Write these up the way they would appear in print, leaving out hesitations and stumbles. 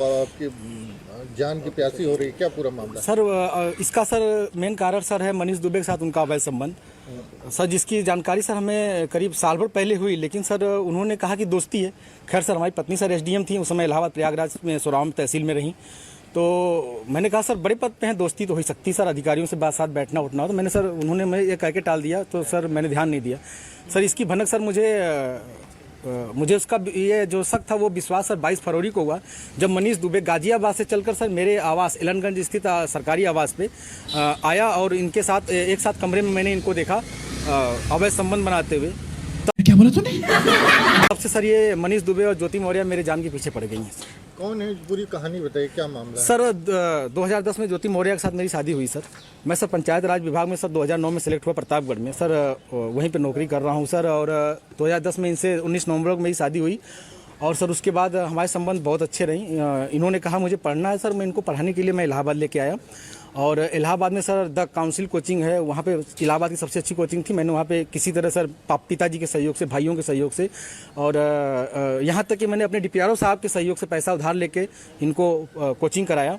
आपकी जान की प्यासी हो रही, क्या पूरा मामला? सर इसका सर मेन कारण सर है मनीष दुबे के साथ उनका अवैध संबंध। सर जिसकी जानकारी सर हमें करीब साल भर पहले हुई, लेकिन सर उन्होंने कहा कि दोस्ती है। खैर सर हमारी पत्नी सर एसडीएम थी, उस समय इलाहाबाद प्रयागराज में सोराम तहसील में रहीं। तो मैंने कहा सर बड़े पद पे हैं, दोस्ती तो हो सकती सर, अधिकारियों से बात साथ बैठना उठना हो। तो मैंने सर उन्होंने मैं ये कह के टाल दिया, तो सर मैंने ध्यान नहीं दिया। सर इसकी भनक सर मुझे उसका ये जो शक था वो विश्वास सर 22 फरवरी को हुआ, जब मनीष दुबे गाजियाबाद से चलकर सर मेरे आवास एलनगंज स्थित सरकारी आवास पे आया और इनके साथ एक साथ कमरे में मैंने इनको देखा अवैध संबंध बनाते हुए। क्या बोला तूने? तब से सर ये मनीष दुबे और ज्योति मौर्य मेरे जान के पीछे पड़ गई हैं। कौन है, पूरी कहानी बताइए, क्या मामला है? सर 2010 में ज्योति मौर्य के साथ मेरी शादी हुई सर। मैं सर पंचायत राज विभाग में सर 2009 में सेलेक्ट हुआ प्रतापगढ़ में सर, वहीं पे नौकरी कर रहा हूँ सर। और 2010 में इनसे 19 नवंबर को मेरी शादी हुई और सर उसके बाद हमारे संबंध बहुत अच्छे रहीं। इन्होंने कहा मुझे पढ़ना है सर, मैं इनको पढ़ाने के लिए मैं इलाहाबाद लेके आया। और इलाहाबाद में सर द काउंसिल कोचिंग है, वहाँ पे इलाहाबाद की सबसे अच्छी कोचिंग थी। मैंने वहाँ पे किसी तरह सर पिताजी के सहयोग से, भाइयों के सहयोग से और यहाँ तक कि मैंने अपने डीपीआरओ साहब के सहयोग से पैसा उधार लेके इनको कोचिंग कराया।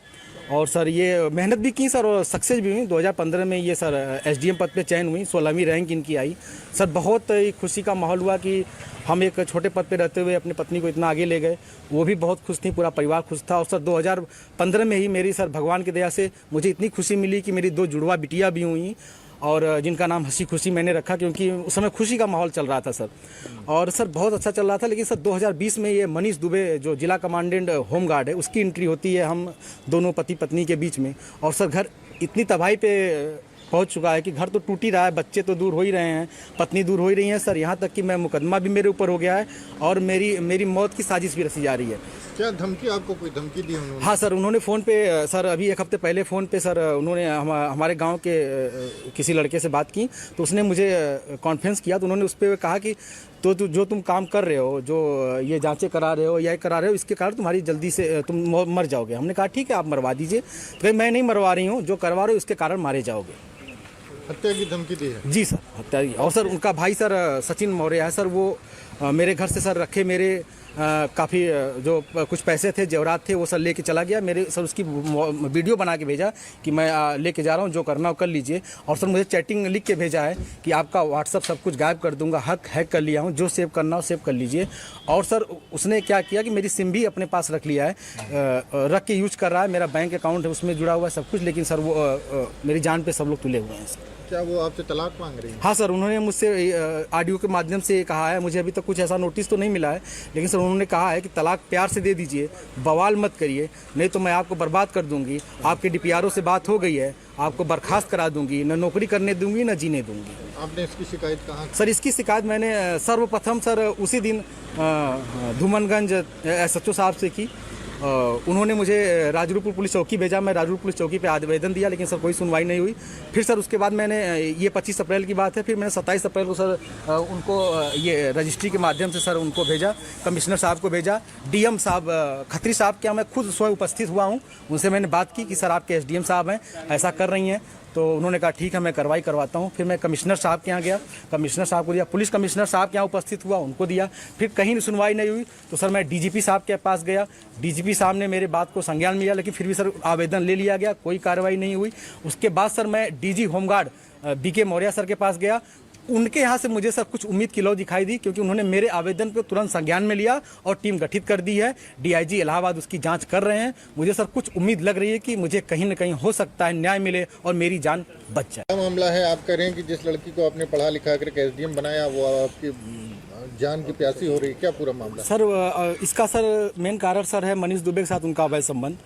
और सर ये मेहनत भी की सर और सक्सेस भी हुई। 2015 में ये सर एसडीएम पद पे चयन हुई, 16वीं रैंक इनकी आई। सर बहुत खुशी का माहौल हुआ कि हम एक छोटे पद पे रहते हुए अपनी पत्नी को इतना आगे ले गए। वो भी बहुत खुश थी, पूरा परिवार खुश था। और सर 2015 में ही मेरी सर भगवान की दया से मुझे इतनी खुशी मिली कि मेरी 2 जुड़वा बिटिया भी हुई और जिनका नाम हंसी खुशी मैंने रखा, क्योंकि उस समय खुशी का माहौल चल रहा था सर। और सर बहुत अच्छा चल रहा था। लेकिन सर 2020 में ये मनीष दुबे जो जिला कमांडेंट होमगार्ड है, उसकी एंट्री होती है हम दोनों पति पत्नी के बीच में। और सर घर इतनी तबाही पे पहुंच चुका है कि घर तो टूट ही रहा है, बच्चे तो दूर हो ही रहे हैं, पत्नी दूर हो ही रही है सर। यहाँ तक कि मैं मुकदमा भी मेरे ऊपर हो गया है और मेरी मौत की साजिश भी रची जा रही है। क्या धमकी, आपको कोई धमकी दी उन्होंने? हाँ सर, उन्होंने फ़ोन पे सर अभी 1 हफ्ते पहले फ़ोन पे सर उन्होंने हमारे गांव के किसी लड़के से बात की, तो उसने मुझे कॉन्फ्रेंस किया। तो उन्होंने उस पर कहा कि तो जो तुम काम कर रहे हो, जो ये जांचें करा रहे हो या करा रहे हो, इसके कारण तुम्हारी जल्दी से तुम मर जाओगे। हमने कहा ठीक है आप मरवा दीजिए। तो मैं नहीं मरवा रही हूँ, जो करवा रहे हो इसके कारण मारे जाओगे। हत्या की धमकी दी है? जी सर, हत्या की। और सर उनका भाई सर सचिन मौर्य है सर, वो मेरे घर से सर रखे मेरे काफ़ी जो कुछ पैसे थे, जेवरात थे, वो सर लेके चला गया। मेरे सर उसकी वीडियो बना के भेजा कि मैं लेके जा रहा हूँ, जो करना हो कर लीजिए। और सर मुझे चैटिंग लिख के भेजा है कि आपका व्हाट्सअप सब कुछ गायब कर दूंगा, हैक कर लिया हूँ, जो सेव करना हो सेव कर लीजिए। और सर उसने क्या किया कि मेरी सिम भी अपने पास रख लिया है, रख के यूज कर रहा है। मेरा बैंक अकाउंट है उसमें जुड़ा हुआ है सब कुछ, लेकिन सर वो मेरी जान पे सब लोग तुले हुए हैं सर। क्या वो आपसे तलाक मांग रही है? हाँ सर, उन्होंने मुझसे ऑडियो के माध्यम से कहा है, मुझे अभी तक कुछ ऐसा नोटिस तो नहीं मिला है, लेकिन सर उन्होंने कहा है कि तलाक प्यार से दे दीजिए, बवाल मत करिए, नहीं तो मैं आपको बर्बाद कर दूंगी। आपके डीपीआरओ से बात हो गई है, आपको बर्खास्त करा दूंगी, न नौकरी करने दूंगी न जीने दूंगी। आपने इसकी शिकायत कहाँ? सर इसकी शिकायत मैंने सर्वप्रथम सर उसी दिन धूमनगंज SHO साहब से की। उन्होंने मुझे राजरूपुर पुलिस चौकी भेजा, मैं राजरूपुर पुलिस चौकी पे आवेदन दिया, लेकिन सर कोई सुनवाई नहीं हुई। फिर सर उसके बाद मैंने ये 25 अप्रैल की बात है, फिर मैंने 27 अप्रैल को सर उनको ये रजिस्ट्री के माध्यम से सर उनको भेजा, कमिश्नर साहब को भेजा। DM साहब खत्री साहब के यहाँ मैं खुद स्वयं उपस्थित हुआ हूँ, उनसे मैंने बात की कि सर आपके SDM साहब हैं, ऐसा कर रही हैं। तो उन्होंने कहा ठीक है मैं कार्रवाई करवाता हूँ। फिर मैं कमिश्नर साहब के यहाँ गया, कमिश्नर साहब को दिया, पुलिस कमिश्नर साहब के यहाँ उपस्थित हुआ, उनको दिया। फिर कहीं सुनवाई नहीं हुई तो सर मैं DGP साहब के पास गया, DGP साहब ने मेरे बात को संज्ञान में लिया, लेकिन फिर भी सर आवेदन ले लिया गया, कोई कार्रवाई नहीं हुई। उसके बाद सर मैं DG home guard BK Maurya sir के पास गया। उनके यहाँ से मुझे सर कुछ उम्मीद की लौ दिखाई दी, क्योंकि उन्होंने मेरे आवेदन पर तुरंत संज्ञान में लिया और टीम गठित कर दी है। DIG इलाहाबाद उसकी जांच कर रहे हैं। मुझे सर कुछ उम्मीद लग रही है कि मुझे कहीं न कहीं हो सकता है न्याय मिले और मेरी जान बच जाए। क्या मामला है? आप कह रहे हैं कि जिस लड़की को आपने पढ़ा लिखा करके SDM बनाया, वो आपकी जान की प्यासी हो रही, क्या पूरा मामला? सर इसका सर मेन कारण सर है मनीष दुबे के साथ उनका अवैध संबंध।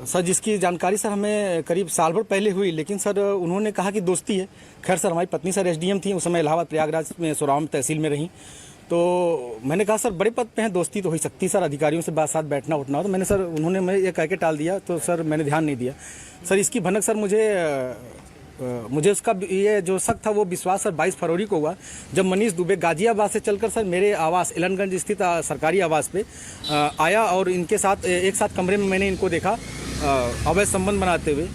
सर जिसकी जानकारी सर हमें करीब साल भर पहले हुई, लेकिन सर उन्होंने कहा कि दोस्ती है। खैर सर हमारी पत्नी सर एसडीएम थी, उस समय इलाहाबाद प्रयागराज में सोराम तहसील में रहीं। तो मैंने कहा सर बड़े पद पे हैं, दोस्ती तो हो सकती सर, अधिकारियों से बात साथ बैठना उठना हो। तो मैंने सर उन्होंने मैं ये कह के टाल दिया, तो सर मैंने ध्यान नहीं दिया। सर इसकी भनक सर मुझे उसका ये जो शक था वो विश्वास सर 22 फरवरी को हुआ, जब मनीष दुबे गाजियाबाद से चलकर सर मेरे आवास एलनगंज स्थित सरकारी आवास पे आया और इनके साथ एक साथ कमरे में मैंने इनको देखा अवैध संबंध बनाते हुए।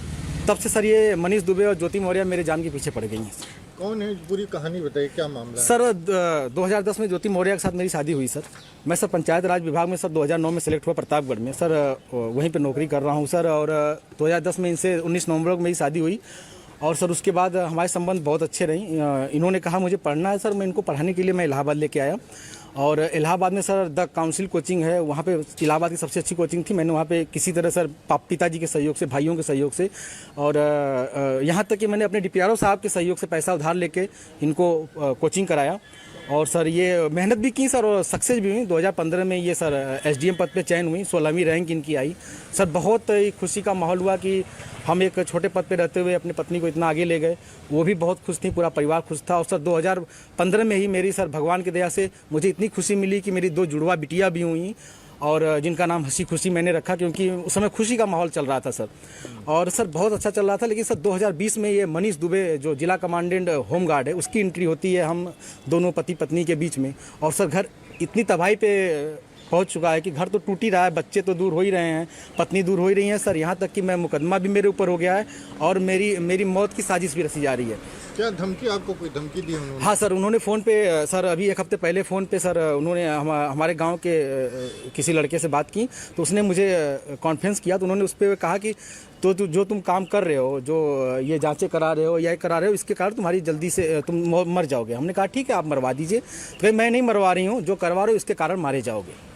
तब से सर ये मनीष दुबे और ज्योति मौर्य मेरे जान के पीछे पड़ गई हैं। कौन है, पूरी कहानी बताइए, क्या मामला है? सर 2010 में ज्योति मौर्य के साथ मेरी शादी हुई सर। मैं सर पंचायत राज विभाग में सर 2009 में सेलेक्ट हुआ प्रतापगढ़ में सर, वहीं पे नौकरी कर रहा हूँ सर। और 2010 में इनसे 19 नवंबर को मेरी शादी हुई और सर उसके बाद हमारे संबंध बहुत अच्छे रहे। इन्होंने कहा मुझे पढ़ना है सर, मैं इनको पढ़ाने के लिए मैं इलाहाबाद लेके आया और इलाहाबाद में सर द काउंसिल कोचिंग है, वहाँ पे इलाहाबाद की सबसे अच्छी कोचिंग थी। मैंने वहाँ पे किसी तरह सर पिताजी के सहयोग से, भाइयों के सहयोग से और यहाँ तक कि मैंने अपने DPRO साहब के सहयोग से पैसा उधार लेके इनको कोचिंग कराया और सर ये मेहनत भी की सर और सक्सेस भी हुई। 2015 में ये सर SDM पद पे चयन हुई, 16वीं रैंक इनकी आई सर। बहुत ही खुशी का माहौल हुआ कि हम एक छोटे पद पे रहते हुए अपनी पत्नी को इतना आगे ले गए। वो भी बहुत खुश थी, पूरा परिवार खुश था। और सर 2015 में ही मेरी सर भगवान की दया से मुझे इतनी खुशी मिली कि मेरी 2 जुड़वा बिटिया भी हुई और जिनका नाम हंसी खुशी मैंने रखा, क्योंकि उस समय खुशी का माहौल चल रहा था सर। और सर बहुत अच्छा चल रहा था। लेकिन सर 2020 में ये मनीष दुबे जो जिला कमांडेंट होमगार्ड है, उसकी एंट्री होती है हम दोनों पति पत्नी के बीच में। और सर घर इतनी तबाही पे पहुंच चुका है कि घर तो टूट ही रहा है, बच्चे तो दूर हो ही रहे हैं, पत्नी दूर हो ही रही है सर। यहाँ तक कि मैं मुकदमा भी मेरे ऊपर हो गया है और मेरी मौत की साजिश भी रची जा रही है। क्या धमकी, आपको कोई धमकी दी उन्होंने? हाँ सर, उन्होंने फ़ोन पे सर अभी 1 हफ्ते पहले फ़ोन पे सर उन्होंने हमारे गांव के किसी लड़के से बात की तो उसने मुझे कॉन्फ्रेंस किया। तो उन्होंने उस पर कहा कि तो जो तुम काम कर रहे हो, जो ये जांचें करा रहे हो या करा रहे हो, इसके कारण तुम्हारी जल्दी से तुम मर जाओगे। हमने कहा ठीक है, आप मरवा दीजिए। तो मैं नहीं मरवा रही हूँ, जो करवा रहे हो इसके कारण मारे जाओगे।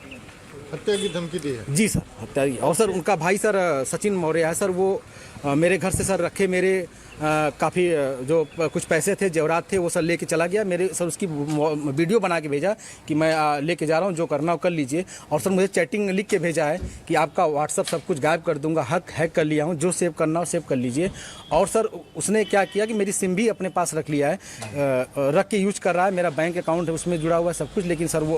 हत्या की धमकी दी है? जी सर, हत्या की। और सर उनका भाई सर सचिन मौर्य है सर, वो मेरे घर से सर रखे मेरे काफ़ी जो कुछ पैसे थे, जेवरात थे, वो सर लेके चला गया। मेरे सर उसकी वीडियो बना के भेजा कि मैं लेके जा रहा हूँ, जो करना हो कर लीजिए। और सर मुझे चैटिंग लिख के भेजा है कि आपका व्हाट्सअप सब कुछ गायब कर दूंगा, हैक कर लिया हूँ, जो सेव करना हो सेव कर लीजिए। और सर उसने क्या किया कि मेरी सिम भी अपने पास रख लिया है, रख के यूज कर रहा है। मेरा बैंक अकाउंट है, उसमें जुड़ा हुआ है सब कुछ। लेकिन सर वो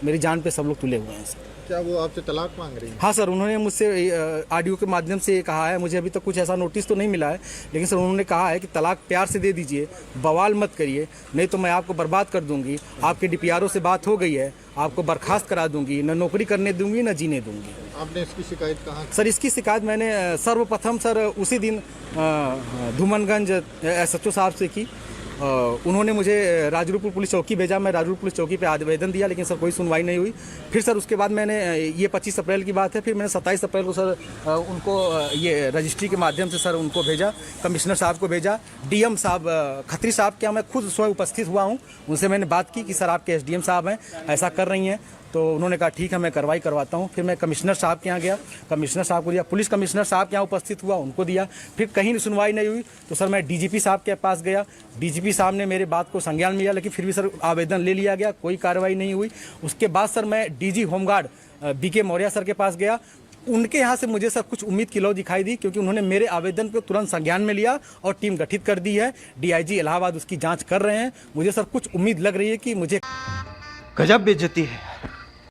मेरी जान पे सब लोग तुले हुए हैं सर। क्या वो आपसे तलाक मांग रही है? हाँ सर, उन्होंने मुझसे ऑडियो के माध्यम से ये कहा है। मुझे अभी तक कुछ ऐसा नोटिस तो नहीं मिला है, लेकिन सर उन्होंने कहा है कि तलाक प्यार से दे दीजिए, बवाल मत करिए, नहीं तो मैं आपको बर्बाद कर दूंगी। आपके DPRO से बात हो गई है, आपको बर्खास्त करा दूंगी, न नौकरी करने दूंगी न जीने दूंगी। आपने इसकी शिकायत कहाँ? सर इसकी शिकायत मैंने सर्वप्रथम सर उसी दिन धूमनगंज SHO साहब से की। उन्होंने मुझे राजरूपुर पुलिस चौकी भेजा, मैं राजरूपुर पुलिस चौकी पे आवेदन दिया, लेकिन सर कोई सुनवाई नहीं हुई। फिर सर उसके बाद मैंने ये 25 अप्रैल की बात है, फिर मैंने 27 अप्रैल को सर उनको ये रजिस्ट्री के माध्यम से सर उनको भेजा, कमिश्नर साहब को भेजा। DM साहब खत्री साहब के यहाँ मैं खुद स्वयं उपस्थित हुआ हूँ, उनसे मैंने बात की कि सर आपके SDM साहब हैं, ऐसा कर रही हैं। तो उन्होंने कहा ठीक है, मैं कार्रवाई करवाता हूँ। फिर मैं कमिश्नर साहब के यहाँ गया, कमिश्नर साहब को दिया, पुलिस कमिश्नर साहब के यहाँ उपस्थित हुआ, उनको दिया। फिर कहीं सुनवाई नहीं हुई तो सर मैं DGP साहब के पास गया, DGP साहब ने मेरे बात को संज्ञान में लिया, लेकिन फिर भी सर आवेदन ले लिया गया, कोई कार्रवाई नहीं हुई। उसके बाद सर मैं DG home guard BK Maurya sir के पास गया। उनके यहाँ से मुझे सर कुछ उम्मीद की लौ दिखाई दी, क्योंकि उन्होंने मेरे आवेदन को तुरंत संज्ञान में लिया और टीम गठित कर दी है। DIG इलाहाबाद उसकी जाँच कर रहे हैं। मुझे सर कुछ उम्मीद लग रही है कि मुझे गजब बेइज्जती है।